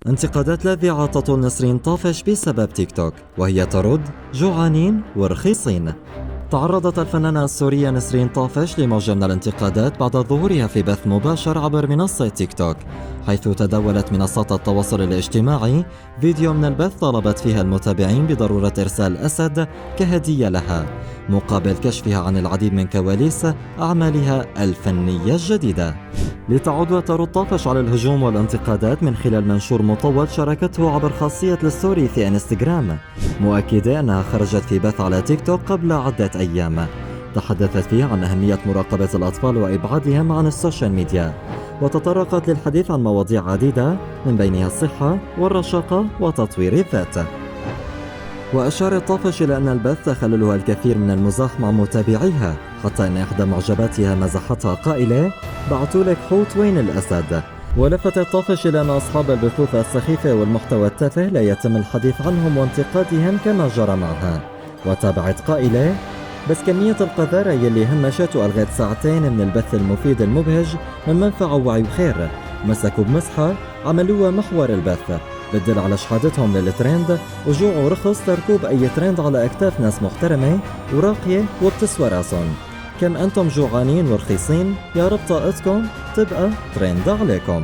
انتقادات لاذعة تطول نسرين طافش بسبب تيك توك، وهي ترد: جوعانين ورخيصين. تعرضت الفنانة السورية نسرين طافش لموجة من الانتقادات بعد ظهورها في بث مباشر عبر منصة تيك توك، حيث تداولت منصات التواصل الاجتماعي فيديو من البث طالبت فيها المتابعين بضرورة إرسال أسد كهدية لها، مقابل كشفها عن العديد من كواليس أعمالها الفنية الجديدة. لتعود وترد طافش على الهجوم والانتقادات من خلال منشور مطول شاركته عبر خاصية الستوري في انستغرام، مؤكدة أنها خرجت في بث على تيك توك قبل عدة أيام تحدثت فيه عن أهمية مراقبة الأطفال وإبعادهم عن السوشيال ميديا، وتطرقت للحديث عن مواضيع عديدة من بينها الصحة والرشاقة وتطوير الذات. وأشارت طافش إلى أن البث تخللها الكثير من المزاح مع متابعيها، حتى أن إحدى معجباتها مزحتها قائلة: بعتولك حوت وين الأسد؟ ولفتت طافش إلى أن أصحاب البثوث السخيفة والمحتوى التافه لا يتم الحديث عنهم وانتقادهم كما جرى معها، وتابعت قائلة: بس كمية القذارة يلي همشت وألغت ساعتين من البث المفيد المبهج من منفعة ووعي وخير، مسكوا بمسحة عملوها محور البث، بتدل على شحادتهم للترند وجوع ورخص تركوب أي ترند على أكتاف ناس محترمة وراقية وبتسوى راسهم. كم أنتم جوعانين ورخيصين، يا رب طاقتكم تبقى ترند عليكم.